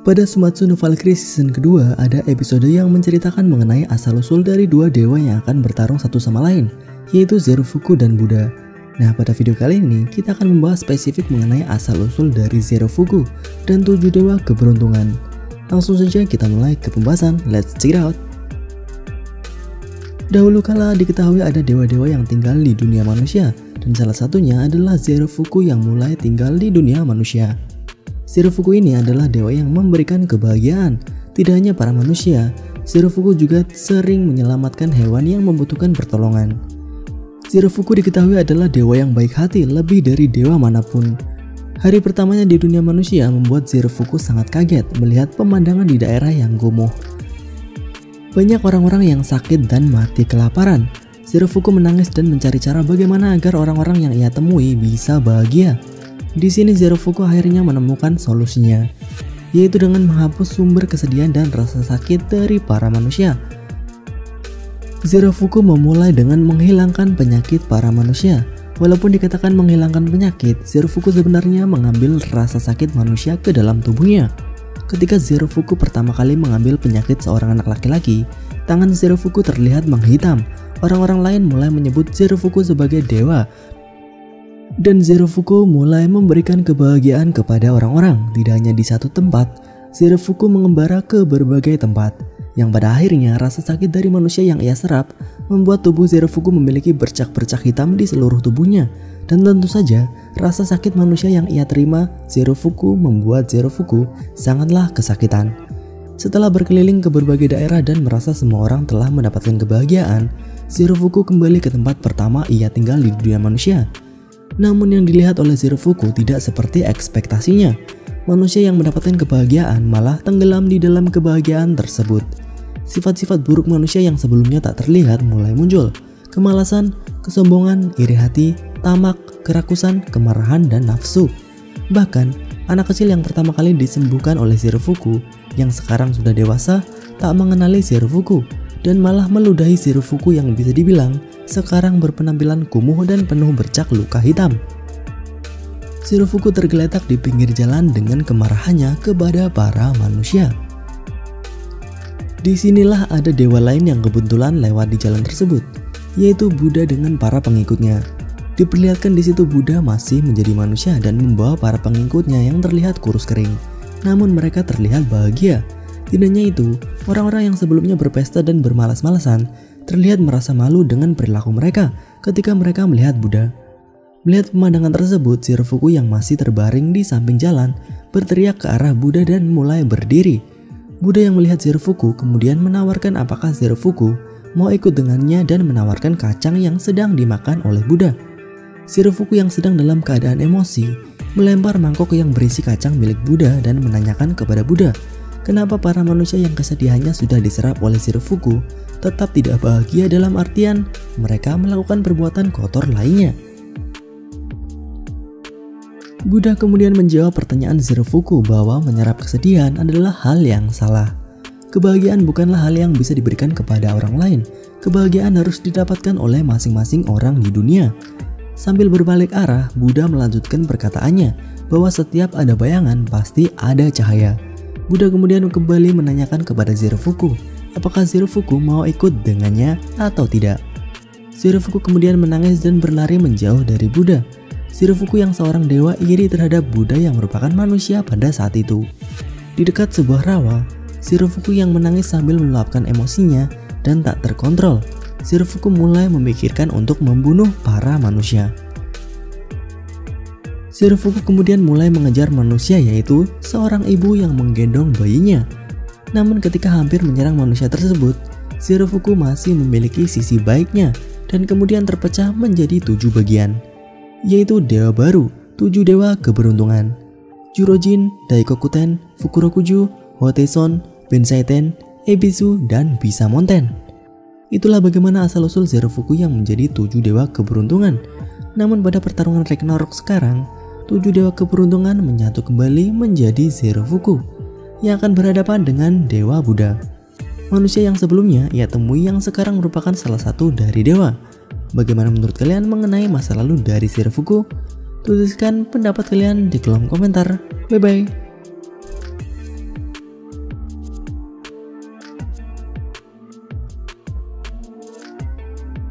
Pada Sumatsu no Valkyrie season kedua, ada episode yang menceritakan mengenai asal-usul dari dua dewa yang akan bertarung satu sama lain, yaitu Zerufuku dan Buddha. Nah, pada video kali ini, kita akan membahas spesifik mengenai asal-usul dari Zerufuku dan 7 dewa keberuntungan. Langsung saja kita mulai ke pembahasan, let's check it out! Dahulu kala diketahui ada dewa-dewa yang tinggal di dunia manusia, dan salah satunya adalah Zerufuku yang mulai tinggal di dunia manusia. Zerufuku ini adalah dewa yang memberikan kebahagiaan. Tidak hanya para manusia, Zerufuku juga sering menyelamatkan hewan yang membutuhkan pertolongan. Zerufuku diketahui adalah dewa yang baik hati lebih dari dewa manapun. Hari pertamanya di dunia manusia membuat Zerufuku sangat kaget melihat pemandangan di daerah yang kumuh. Banyak orang-orang yang sakit dan mati kelaparan. Zerufuku menangis dan mencari cara bagaimana agar orang-orang yang ia temui bisa bahagia. Di sini Zerufuku akhirnya menemukan solusinya, yaitu dengan menghapus sumber kesedihan dan rasa sakit dari para manusia. Zerufuku memulai dengan menghilangkan penyakit para manusia. Walaupun dikatakan menghilangkan penyakit, Zerufuku sebenarnya mengambil rasa sakit manusia ke dalam tubuhnya. Ketika Zerufuku pertama kali mengambil penyakit seorang anak laki-laki, tangan Zerufuku terlihat menghitam. Orang-orang lain mulai menyebut Zerufuku sebagai dewa. Dan Zerufuku mulai memberikan kebahagiaan kepada orang-orang. Tidak hanya di satu tempat, Zerufuku mengembara ke berbagai tempat, yang pada akhirnya rasa sakit dari manusia yang ia serap membuat tubuh Zerufuku memiliki bercak-bercak hitam di seluruh tubuhnya. Dan tentu saja, rasa sakit manusia yang ia terima Zerufuku membuat Zerufuku sangatlah kesakitan. Setelah berkeliling ke berbagai daerah dan merasa semua orang telah mendapatkan kebahagiaan, Zerufuku kembali ke tempat pertama ia tinggal di dunia manusia. Namun yang dilihat oleh Zerufuku tidak seperti ekspektasinya. Manusia yang mendapatkan kebahagiaan malah tenggelam di dalam kebahagiaan tersebut. Sifat-sifat buruk manusia yang sebelumnya tak terlihat mulai muncul. Kemalasan, kesombongan, iri hati, tamak, kerakusan, kemarahan, dan nafsu. Bahkan, anak kecil yang pertama kali disembuhkan oleh Zerufuku, yang sekarang sudah dewasa, tak mengenali Zerufuku, dan malah meludahi Zerufuku yang bisa dibilang sekarang berpenampilan kumuh dan penuh bercak luka hitam. Zerufuku tergeletak di pinggir jalan dengan kemarahannya kepada para manusia. Disinilah ada dewa lain yang kebetulan lewat di jalan tersebut, yaitu Buddha dengan para pengikutnya. Diperlihatkan di situ Buddha masih menjadi manusia dan membawa para pengikutnya yang terlihat kurus kering. Namun mereka terlihat bahagia. Tidak hanya itu, orang-orang yang sebelumnya berpesta dan bermalas-malasan terlihat merasa malu dengan perilaku mereka ketika mereka melihat Buddha. Melihat pemandangan tersebut, Zerufuku yang masih terbaring di samping jalan berteriak ke arah Buddha dan mulai berdiri. Buddha yang melihat Zerufuku kemudian menawarkan apakah Zerufuku mau ikut dengannya dan menawarkan kacang yang sedang dimakan oleh Buddha. Zerufuku yang sedang dalam keadaan emosi melempar mangkok yang berisi kacang milik Buddha dan menanyakan kepada Buddha, kenapa para manusia yang kesedihannya sudah diserap oleh Zerufuku tetap tidak bahagia, dalam artian mereka melakukan perbuatan kotor lainnya. Buddha kemudian menjawab pertanyaan Zerufuku bahwa menyerap kesedihan adalah hal yang salah. Kebahagiaan bukanlah hal yang bisa diberikan kepada orang lain. Kebahagiaan harus didapatkan oleh masing-masing orang di dunia. Sambil berbalik arah, Buddha melanjutkan perkataannya bahwa setiap ada bayangan pasti ada cahaya. Buddha kemudian kembali menanyakan kepada Zerufuku, apakah Zerufuku mau ikut dengannya atau tidak. Zerufuku kemudian menangis dan berlari menjauh dari Buddha. Zerufuku yang seorang dewa iri terhadap Buddha yang merupakan manusia pada saat itu. Di dekat sebuah rawa, Zerufuku yang menangis sambil meluapkan emosinya dan tak terkontrol. Zerufuku mulai memikirkan untuk membunuh para manusia. Zerufuku kemudian mulai mengejar manusia, yaitu seorang ibu yang menggendong bayinya. Namun ketika hampir menyerang manusia tersebut, Zerufuku masih memiliki sisi baiknya dan kemudian terpecah menjadi 7 bagian, yaitu dewa baru, 7 dewa keberuntungan: Jurojin, Daikokuten, Fukurokuju, Hoteison, Bensaiten, Ebisu, dan Bisamonten. Itulah bagaimana asal-usul Zerufuku yang menjadi 7 dewa keberuntungan. Namun pada pertarungan Ragnarok sekarang, 7 dewa keberuntungan menyatu kembali menjadi Zerufuku yang akan berhadapan dengan Dewa Buddha. Manusia yang sebelumnya ia temui yang sekarang merupakan salah satu dari dewa. Bagaimana menurut kalian mengenai masa lalu dari Zerufuku? Tuliskan pendapat kalian di kolom komentar. Bye bye.